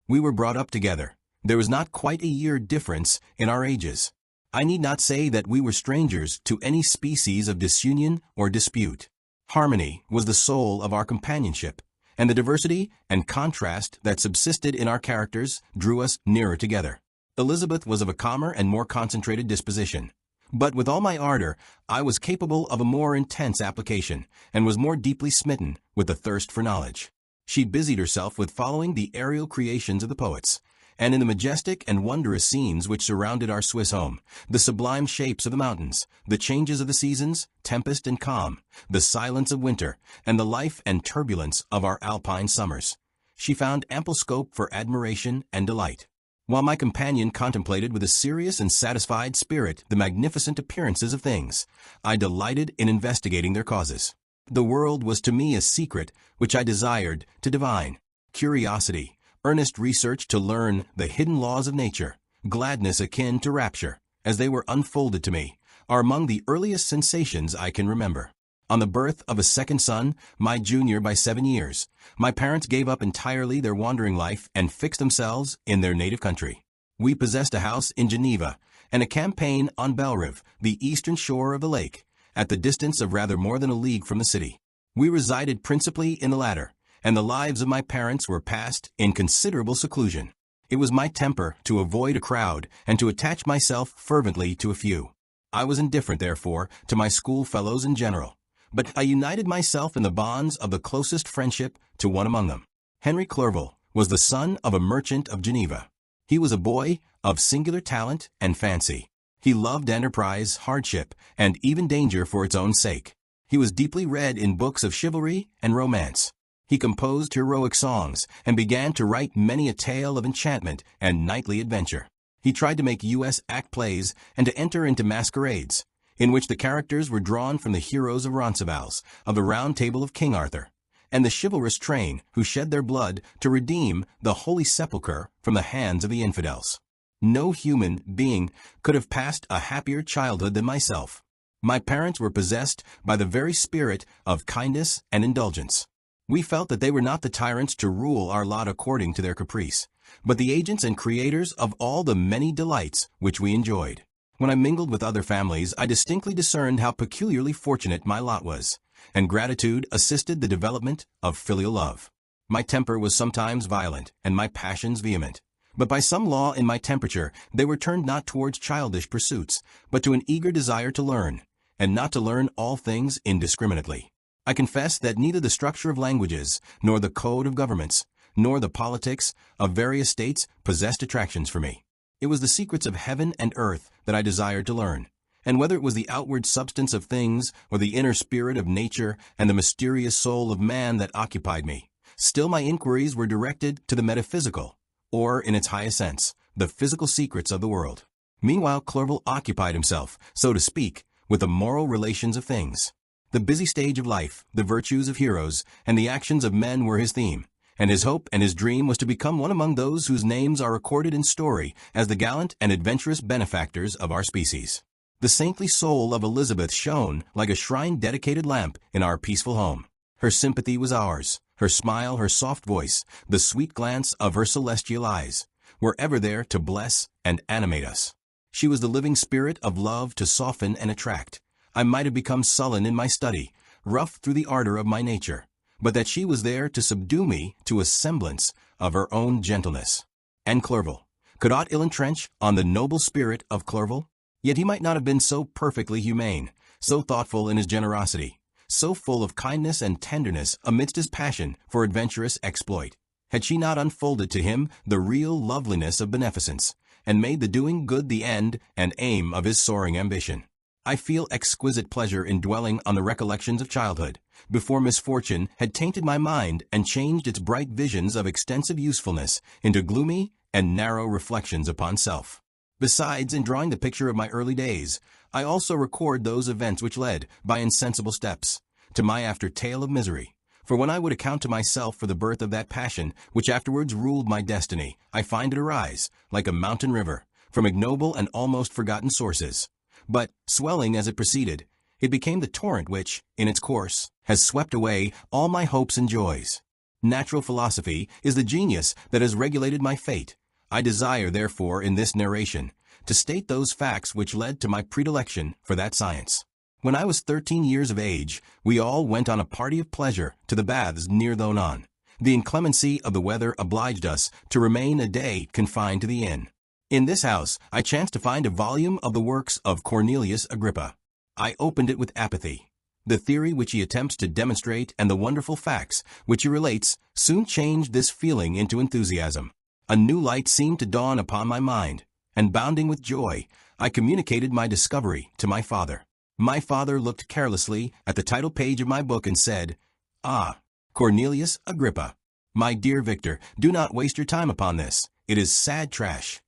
We were brought up together. There was not quite a year difference in our ages. I need not say that we were strangers to any species of disunion or dispute. Harmony was the soul of our companionship, and the diversity and contrast that subsisted in our characters drew us nearer together. Elizabeth was of a calmer and more concentrated disposition. But with all my ardor, I was capable of a more intense application, and was more deeply smitten with the thirst for knowledge. She busied herself with following the aerial creations of the poets, and in the majestic and wondrous scenes which surrounded our Swiss home, the sublime shapes of the mountains, the changes of the seasons, tempest and calm, the silence of winter, and the life and turbulence of our alpine summers, she found ample scope for admiration and delight. While my companion contemplated with a serious and satisfied spirit the magnificent appearances of things, I delighted in investigating their causes. The world was to me a secret which I desired to divine. Curiosity, earnest research to learn the hidden laws of nature, gladness akin to rapture, as they were unfolded to me, are among the earliest sensations I can remember. On the birth of a second son, my junior by 7 years, my parents gave up entirely their wandering life and fixed themselves in their native country. We possessed a house in Geneva and a campaign on Belrive, the eastern shore of the lake, at the distance of rather more than a league from the city. We resided principally in the latter, and the lives of my parents were passed in considerable seclusion. It was my temper to avoid a crowd and to attach myself fervently to a few. I was indifferent, therefore, to my schoolfellows in general, but I united myself in the bonds of the closest friendship to one among them. Henry Clerval was the son of a merchant of Geneva. He was a boy of singular talent and fancy. He loved enterprise, hardship, and even danger for its own sake. He was deeply read in books of chivalry and romance. He composed heroic songs and began to write many a tale of enchantment and knightly adventure. He tried to make U.S. act plays and to enter into masquerades, in which the characters were drawn from the heroes of Roncesvalles, of the Round Table of King Arthur, and the chivalrous train who shed their blood to redeem the Holy Sepulchre from the hands of the infidels. No human being could have passed a happier childhood than myself. My parents were possessed by the very spirit of kindness and indulgence. We felt that they were not the tyrants to rule our lot according to their caprice, but the agents and creators of all the many delights which we enjoyed. When I mingled with other families, I distinctly discerned how peculiarly fortunate my lot was, and gratitude assisted the development of filial love. My temper was sometimes violent, and my passions vehement, but by some law in my temperature they were turned not towards childish pursuits, but to an eager desire to learn, and not to learn all things indiscriminately. I confess that neither the structure of languages, nor the code of governments, nor the politics of various states possessed attractions for me. It was the secrets of heaven and earth that I desired to learn, and whether it was the outward substance of things or the inner spirit of nature and the mysterious soul of man that occupied me, still my inquiries were directed to the metaphysical, or, in its highest sense, the physical secrets of the world. Meanwhile, Clerval occupied himself, so to speak, with the moral relations of things. The busy stage of life, the virtues of heroes, and the actions of men were his theme, and his hope and his dream was to become one among those whose names are recorded in story as the gallant and adventurous benefactors of our species. The saintly soul of Elizabeth shone like a shrine-dedicated lamp in our peaceful home. Her sympathy was ours. Her smile, her soft voice, the sweet glance of her celestial eyes, were ever there to bless and animate us. She was the living spirit of love to soften and attract. I might have become sullen in my study, rough through the ardor of my nature, but that she was there to subdue me to a semblance of her own gentleness. And Clerval, could aught ill entrench on the noble spirit of Clerval? Yet he might not have been so perfectly humane, so thoughtful in his generosity, so full of kindness and tenderness amidst his passion for adventurous exploit, had she not unfolded to him the real loveliness of beneficence, and made the doing good the end and aim of his soaring ambition. I feel exquisite pleasure in dwelling on the recollections of childhood, before misfortune had tainted my mind and changed its bright visions of extensive usefulness into gloomy and narrow reflections upon self. Besides, in drawing the picture of my early days, I also record those events which led, by insensible steps, to my after tale of misery. For when I would account to myself for the birth of that passion which afterwards ruled my destiny, I find it arise, like a mountain river, from ignoble and almost forgotten sources. But, swelling as it proceeded, it became the torrent which, in its course, has swept away all my hopes and joys. Natural philosophy is the genius that has regulated my fate. I desire, therefore, in this narration, to state those facts which led to my predilection for that science. When I was 13 years of age, we all went on a party of pleasure to the baths near Thonon. The inclemency of the weather obliged us to remain a day confined to the inn. In this house, I chanced to find a volume of the works of Cornelius Agrippa. I opened it with apathy. The theory which he attempts to demonstrate and the wonderful facts which he relates soon changed this feeling into enthusiasm. A new light seemed to dawn upon my mind, and bounding with joy, I communicated my discovery to my father. My father looked carelessly at the title page of my book and said, "Ah, Cornelius Agrippa. My dear Victor, do not waste your time upon this. It is sad trash."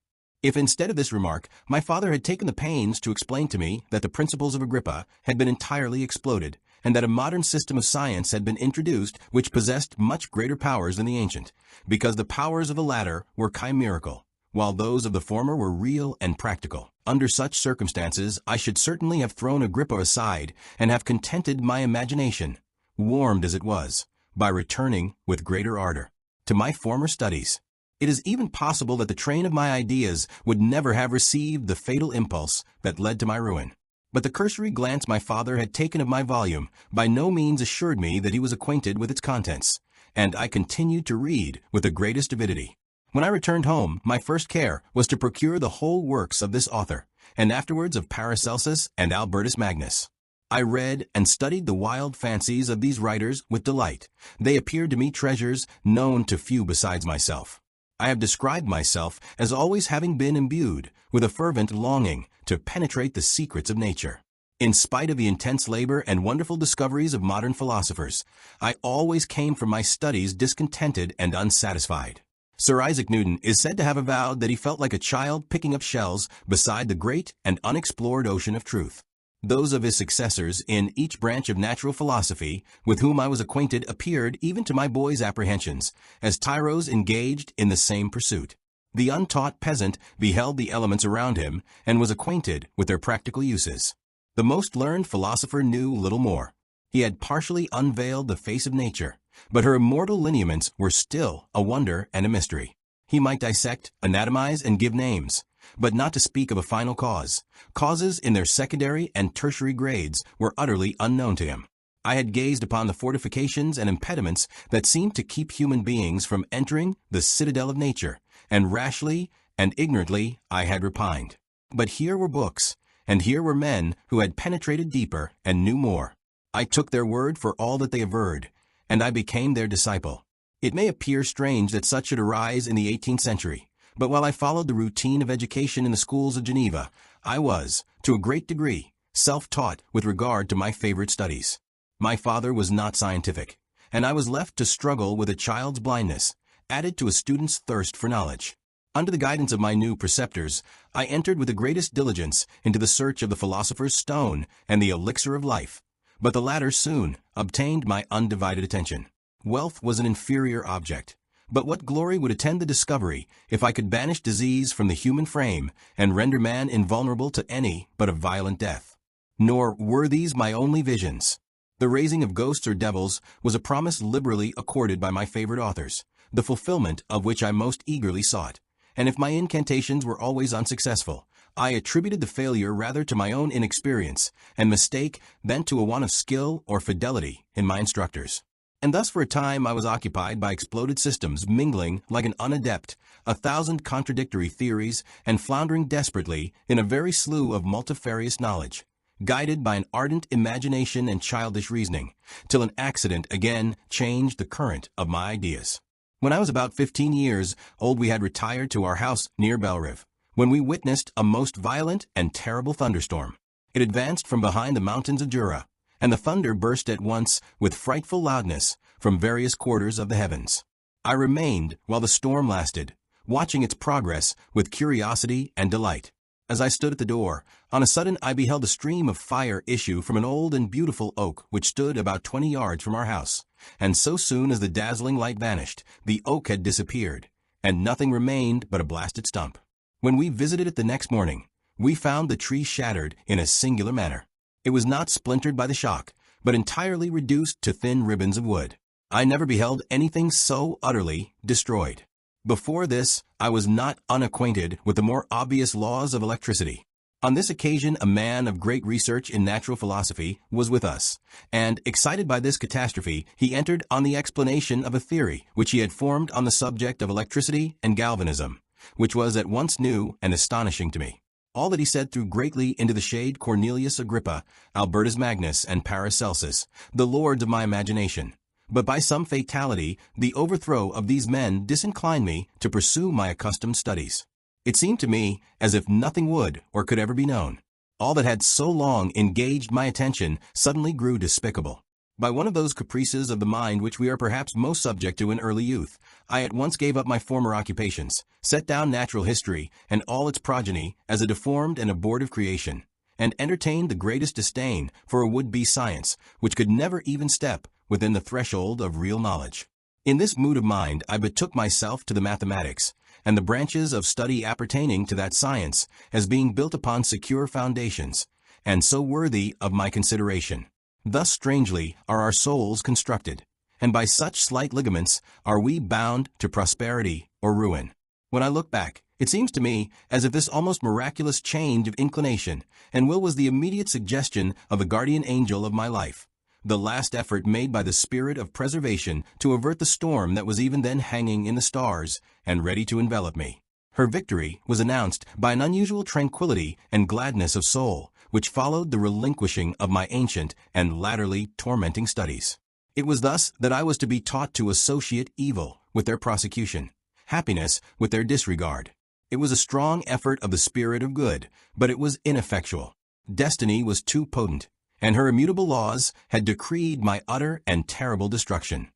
If instead of this remark, my father had taken the pains to explain to me that the principles of Agrippa had been entirely exploded, and that a modern system of science had been introduced which possessed much greater powers than the ancient, because the powers of the latter were chimerical, while those of the former were real and practical. Under such circumstances, I should certainly have thrown Agrippa aside and have contented my imagination, warmed as it was, by returning with greater ardor to my former studies. It is even possible that the train of my ideas would never have received the fatal impulse that led to my ruin. But the cursory glance my father had taken of my volume by no means assured me that he was acquainted with its contents, and I continued to read with the greatest avidity. When I returned home, my first care was to procure the whole works of this author, and afterwards of Paracelsus and Albertus Magnus. I read and studied the wild fancies of these writers with delight. They appeared to me treasures known to few besides myself. I have described myself as always having been imbued with a fervent longing to penetrate the secrets of nature. In spite of the intense labor and wonderful discoveries of modern philosophers, I always came from my studies discontented and unsatisfied. Sir Isaac Newton is said to have avowed that he felt like a child picking up shells beside the great and unexplored ocean of truth. Those of his successors in each branch of natural philosophy with whom I was acquainted appeared, even to my boy's apprehensions, as tyros engaged in the same pursuit. The untaught peasant beheld the elements around him and was acquainted with their practical uses. The most learned philosopher knew little more. He had partially unveiled the face of nature, but her immortal lineaments were still a wonder and a mystery. He might dissect, anatomize, and give names, but not to speak of a final cause. Causes in their secondary and tertiary grades were utterly unknown to him. I had gazed upon the fortifications and impediments that seemed to keep human beings from entering the citadel of nature, and rashly and ignorantly I had repined. But here were books, and here were men who had penetrated deeper and knew more. I took their word for all that they averred, and I became their disciple. It may appear strange that such should arise in the 18th century, but while I followed the routine of education in the schools of Geneva, I was, to a great degree, self-taught with regard to my favorite studies. My father was not scientific, and I was left to struggle with a child's blindness, added to a student's thirst for knowledge. Under the guidance of my new preceptors, I entered with the greatest diligence into the search of the philosopher's stone and the elixir of life, but the latter soon obtained my undivided attention. Wealth was an inferior object, but what glory would attend the discovery if I could banish disease from the human frame and render man invulnerable to any but a violent death? Nor were these my only visions. The raising of ghosts or devils was a promise liberally accorded by my favorite authors, the fulfillment of which I most eagerly sought, and if my incantations were always unsuccessful, I attributed the failure rather to my own inexperience and mistake than to a want of skill or fidelity in my instructors. And thus for a time I was occupied by exploded systems mingling like an unadept, 1,000 contradictory theories, and floundering desperately in a very slough of multifarious knowledge, guided by an ardent imagination and childish reasoning, till an accident again changed the current of my ideas. When I was about 15 years old we had retired to our house near Belrive, when we witnessed a most violent and terrible thunderstorm. It advanced from behind the mountains of Jura, and the thunder burst at once with frightful loudness from various quarters of the heavens. I remained while the storm lasted, watching its progress with curiosity and delight. As I stood at the door, on a sudden I beheld a stream of fire issue from an old and beautiful oak which stood about 20 yards from our house, and so soon as the dazzling light vanished, the oak had disappeared, and nothing remained but a blasted stump. When we visited it the next morning, we found the tree shattered in a singular manner. It was not splintered by the shock, but entirely reduced to thin ribbons of wood. I never beheld anything so utterly destroyed. Before this, I was not unacquainted with the more obvious laws of electricity. On this occasion, a man of great research in natural philosophy was with us, and, excited by this catastrophe, he entered on the explanation of a theory which he had formed on the subject of electricity and galvanism, which was at once new and astonishing to me. All that he said threw greatly into the shade Cornelius Agrippa, Albertus Magnus, and Paracelsus, the lords of my imagination. But by some fatality, the overthrow of these men disinclined me to pursue my accustomed studies. It seemed to me as if nothing would or could ever be known. All that had so long engaged my attention suddenly grew despicable. By one of those caprices of the mind which we are perhaps most subject to in early youth, I at once gave up my former occupations, set down natural history and all its progeny as a deformed and abortive creation, and entertained the greatest disdain for a would-be science which could never even step within the threshold of real knowledge. In this mood of mind, I betook myself to the mathematics, and the branches of study appertaining to that science as being built upon secure foundations, and so worthy of my consideration. Thus strangely are our souls constructed, and by such slight ligaments are we bound to prosperity or ruin. When I look back, it seems to me as if this almost miraculous change of inclination and will was the immediate suggestion of the guardian angel of my life, the last effort made by the spirit of preservation to avert the storm that was even then hanging in the stars and ready to envelop me. Her victory was announced by an unusual tranquility and gladness of soul, which followed the relinquishing of my ancient and latterly tormenting studies. It was thus that I was to be taught to associate evil with their prosecution, happiness with their disregard. It was a strong effort of the spirit of good, but it was ineffectual. Destiny was too potent, and her immutable laws had decreed my utter and terrible destruction.